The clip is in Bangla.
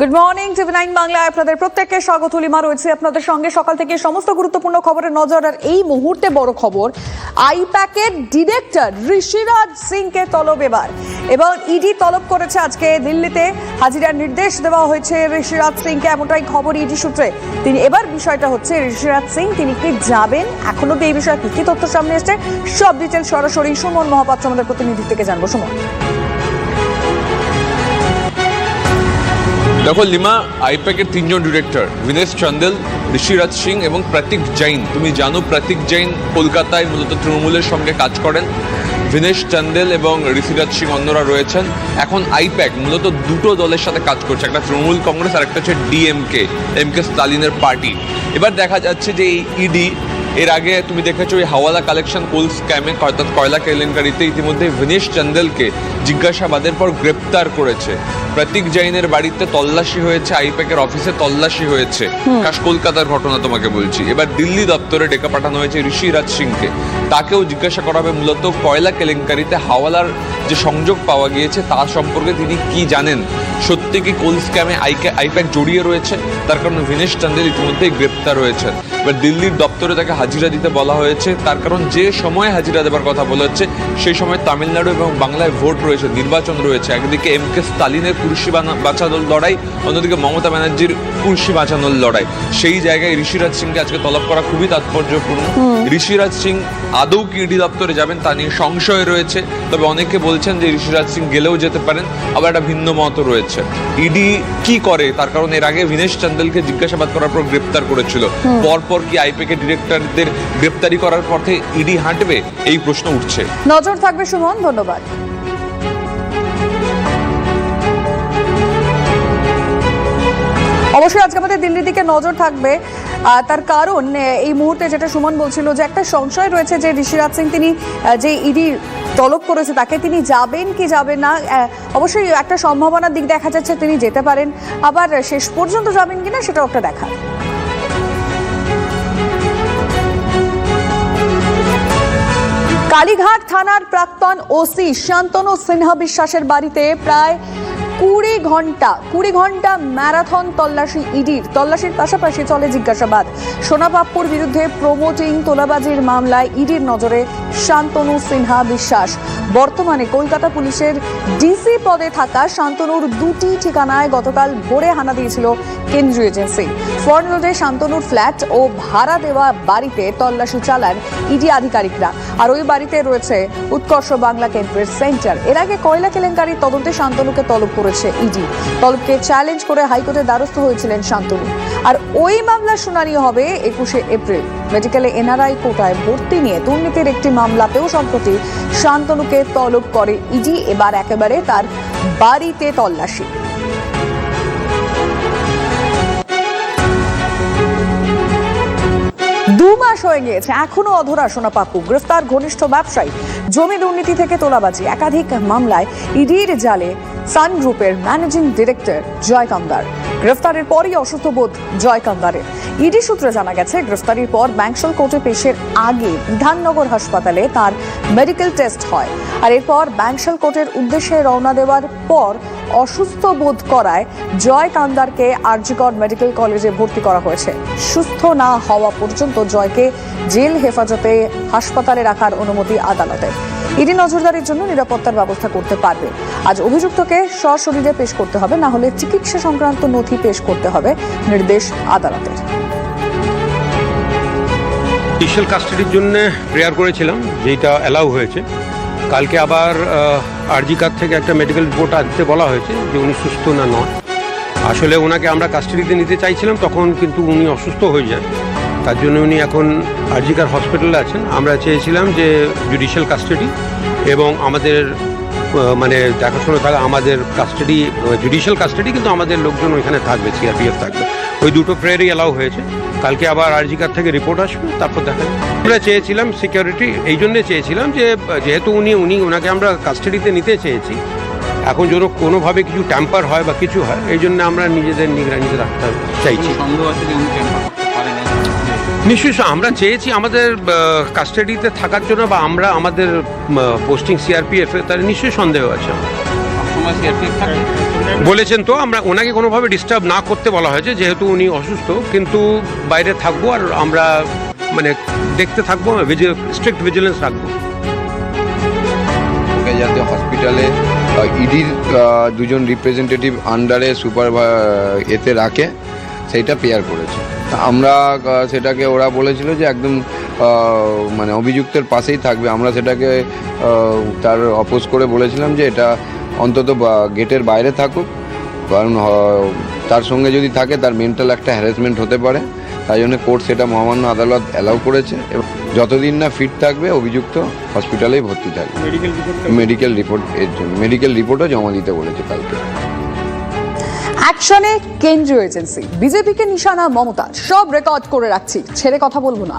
গুড মর্নিং টিভি9 বাংলায় আপনাদের প্রত্যেককে স্বাগত। লিমা রয়েছে আপনাদের সঙ্গে সকাল থেকে সমস্ত গুরুত্বপূর্ণ খবরের নজর। আর এই মুহূর্তে বড় খবর, আইপ্যাকের ডিরেক্টর ঋষিরাজ সিংকে তলব এবং ইডি তলব করেছে। আজকে দিল্লিতে হাজিরার নির্দেশ দেওয়া হয়েছে ঋষিরাজ সিংকে, এমনটাই খবর ইডি সূত্রে। তিনি এবার বিষয়টা হচ্ছে ঋষিরাজ সিং তিনি কি যাবেন, এখনো এই বিষয়ে কি তথ্য সামনে এসছে, সব ডিটেল সরাসরি সুমন মহাপাত্র আমাদের প্রতিনিধি থেকে জানবো। সুমন। দেখো লিমা, আইপ্যাকের তিনজন ডিরেক্টর ভিনেশ চান্দেল, ঋষিরাজ সিং এবং প্রতীক জৈন। তুমি জানো প্রতীক জৈন কলকাতায় মূলত তৃণমূলের সঙ্গে কাজ করেন। ভিনেশ চান্দেল এবং ঋষিরাজ সিং অন্যরা রয়েছেন। এখন আইপ্যাক মূলত দুটো দলের সাথে কাজ করছে, একটা তৃণমূল কংগ্রেস আর একটা হচ্ছে ডিএমকে, স্টালিনের পার্টি। এবার দেখা যাচ্ছে যে এই ইডি এর আগে তুমি দেখেছো ওই হাওয়ালা কালেকশন কোল স্ক্যামে অর্থাৎ কয়লা কেলেঙ্কারিতে ইতিমধ্যে ভিনেশ চান্দেলকে জিজ্ঞাসাবাদের পর গ্রেপ্তার করেছে। প্রতীক জৈনের বাড়িতে তল্লাশি হয়েছে, আইপ্যাকের অফিসে তল্লাশি হয়েছে। খাস কলকাতার ঘটনা তোমাকে বলছি। এবার দিল্লি দপ্তরে ডেকে পাঠানো হয়েছে ঋষিরাজ সিংকে, তাকেও জিজ্ঞাসা করা হবে মূলত কয়লা কেলেঙ্কারিতে হাওয়ালার যে সংযোগ পাওয়া গিয়েছে তার সম্পর্কে তিনি কি জানেন, সত্যি কি কোল স্ক্যামে আইপ্যাক জড়িয়ে রয়েছে। তার কারণ ভিনেশ চান্দেল ইতিমধ্যেই গ্রেপ্তার হয়েছেন। এবার দিল্লির দপ্তরে তাকে হাজিরা দিতে বলা হয়েছে, তার কারণ যে সময় হাজিরা দেবার কথা বলা হচ্ছে সেই সময় তামিলনাড়ু এবং বাংলায় ভোট রয়েছে, নির্বাচন রয়েছে। একদিকে স্টালিনের কুর্সি বাঁচানোর লড়াই, অন্যদিকে মমতা ব্যানার্জির কুর্সি বাঁচানোর লড়াই। সেই জায়গায় ঋষিরাজ সিংকে আজকে তলব করা খুবই তাৎপর্যপূর্ণ। ঋষিরাজ সিং আদৌ কি ইডি দপ্তরে যাবেন তা নিয়ে সংশয় রয়েছে, তবে অনেকে বলছেন যে ঋষিরাজ সিং গেলেও যেতে পারেন, আবার একটা ভিন্ন মত রয়েছে। ইডি কি করে, তার কারণ এর আগে ভিনেশ চান্দেলকে জিজ্ঞাসাবাদ করার পর গ্রেপ্তার করেছিল। পরপর কি আইপ্যাকের ডিরেক্টরদের গ্রেপ্তারি করার পথে ইডি হাঁটবে, এই প্রশ্ন উঠছে। নজর থাকবে সুমন, ধন্যবাদ। অবশ্যই আজকে আমাদের দিল্লির দিকে নজর থাকবে, তার কারণ এই মুহূর্তে যেটা সুমন বলছিল যে একটা সংশয় রয়েছে যে ঋষিরাজ সিং তিনি যে ইডি তলব করেছে তাকে তিনি যাবেন কি যাবেন না। অবশ্যই একটা সম্ভাবনার দিক দেখা যাচ্ছে তিনি যেতে পারেন, আবার শেষ পর্যন্ত যাবেন কিনা সেটাও একটা দেখা। কালীঘাট থানার প্রাক্তন ওসি শান্তনু সিনহা বিশ্বাসের বাড়িতে প্রায় 20 ঘন্টা ম্যারাথন তল্লাশি ইডির। তল্লাশির পাশাপাশি চলে জিজ্ঞাসাবাদ। সোনাবাপ্পুর বিরুদ্ধে প্রমোটিং তোলাবাজির মামলায় ইডির নজরে শান্তনু সিনহা বিশ্বাস। বর্তমানে কলকাতা পুলিশের ডিসি পদে থাকা শান্তনুর দুটি ঠিকানায় গতকাল ভোরে হানা দিয়েছিল কেন্দ্রীয় এজেন্সি। ফর্ন রোডে শান্তনুর ফ্ল্যাট ও ভাড়া দেওয়া বাড়িতে তল্লাশি চালান ইডি আধিকারিকরা। আর ওই বাড়িতে রয়েছে উৎকর্ষ বাংলা কেন্দ্রের সেন্টার। এর আগে কয়লা কেলেঙ্কারির তদন্তে শান্তনুকে তলব করেছে ইডি। তলবকে চ্যালেঞ্জ করে হাইকোর্টের দ্বারস্থ হয়েছিলেন শান্তনু। আর ওই মামলার শুনানি হবে 21শে এপ্রিল। মেডিকেলে এনআরআই কোটায় ভর্তি নিয়ে দুর্নীতির একটি মামলাতেও সম্প্রতি শান্তনুকে তলব করে ইডি। এবার একেবারে তার বাড়িতে তল্লাশি। দু মাস হয়ে গিয়েছে, এখনো অধরা সোনাপাপ্পু। গ্রেফতার ঘনিষ্ঠ ব্যবসায়ী, জমি দুর্নীতি থেকে তোলাবাজি, একাধিক মামলায় ইডির জালে সান গ্রুপের ম্যানেজিং ডিরেক্টর জয় কামদার। গ্রেফতারের পরই অসুস্থ বোধ জয় কামদারের। ইডি সূত্রে জানা গেছে গ্রেফতারির পর ব্যাংশাল কোর্টে পেশের আগে বিধাননগর হাসপাতালে তার মেডিকেল টেস্ট হয়। আর এরপর ব্যাংশাল কোর্টের উদ্দেশ্যে রওনা দেওয়ার পর অসুস্থ বোধ করায় জয় কামদারকে আরজিকর মেডিকেল কলেজে ভর্তি করা হয়েছে। সুস্থ না হওয়া পর্যন্ত জয়কে জেল হেফাজতে হাসপাতালে রাখার অনুমতি আদালতের। ইডি নজরদারির জন্য নিরাপত্তার ব্যবস্থা করতে পারবে। আজ অভিযুক্তকে সশরীরে পেশ করতে হবে, না হলে চিকিৎসা সংক্রান্ত নথি পেশ করতে হবে, নির্দেশ আদালতের। জুডিশিয়াল কাস্টাডির জন্য প্রেয়ার করেছিলাম, যেটা অ্যালাউ হয়েছে। কালকে আবার আরজিকার থেকে একটা মেডিকেল রিপোর্ট আনতে বলা হয়েছে যে উনি সুস্থ না নয়। আসলে ওনাকে আমরা কাস্টাডিতে নিতে চাইছিলাম, তখন কিন্তু উনি অসুস্থ হয়ে যান। তার জন্য উনি এখন আরজিকার হসপিটালে আছেন। আমরা চেয়েছিলাম যে জুডিশিয়াল কাস্টাডি এবং আমাদের মানে দেখাশোনা থাকা, আমাদের কাস্টাডি জুডিশিয়াল কাস্টাডি, কিন্তু আমাদের লোকজন ওইখানে থাকবে, সিআরপিএফ থাকবে। ওই দুটো প্রেয়ারই অ্যালাউ হয়েছে। কালকে আবার আরজিকার থেকে রিপোর্ট আসবে, তারপর দেখা যাবে। আমরা চেয়েছিলাম সিকিউরিটি, এই জন্যে চেয়েছিলাম যে যেহেতু ওনাকে আমরা কাস্টাডিতে নিতে চেয়েছি, এখন যেন কোনোভাবে কিছু ট্যাম্পার হয় বা কিছু হয়, এই জন্য আমরা নিজেদের নিগরানিতে রাখতে চাইছি। নিশ্চয়ই আমরা চেয়েছি আমাদের কাস্টাডিতে থাকার জন্য, বা আমরা আমাদের পোস্টিং সিআরপিএফে, তার নিশ্চয়ই সন্দেহ আছে। বলেছেন তো, আমরা ওনাকে কোনোভাবে ডিস্টার্ব না করতে বলা হয়েছে, যেহেতু উনি অসুস্থ, কিন্তু বাইরে থাকবো আর আমরা মানে দেখতে থাকবো, স্ট্রিক্ট ভিজিলেন্স রাখবো। ওকে যাতে হসপিটালে ইডির দুজন রিপ্রেজেন্টেটিভ আন্ডারে এতে রাখে, সেইটা পেয়ার করেছে। আমরা সেটাকে, ওরা বলেছিল যে একদম মানে অভিযুক্তের পাশেই থাকবে, আমরা সেটাকে তার অপোজ করে বলেছিলাম যে এটা অন্তত গেটের বাইরে থাকুক, কারণ তার সঙ্গে যদি থাকে তার মেন্টাল একটা হ্যারাসমেন্ট হতে পারে। তাই জন্য কোর্ট সেটা মহামান্য আদালত অ্যালাউ করেছে এবং যতদিন না ফিট থাকবে অভিযুক্ত হসপিটালেই ভর্তি থাকবে। মেডিকেল রিপোর্ট এর জন্য মেডিকেল রিপোর্টও জমা দিতে বলেছে কালকে। অ্যাকশনে কেন্দ্রীয় এজেন্সি, বিজেপিকে নিশানা মমতা, সব রেকর্ড করে রাখছি, ছেড়ে কথা বলবো না।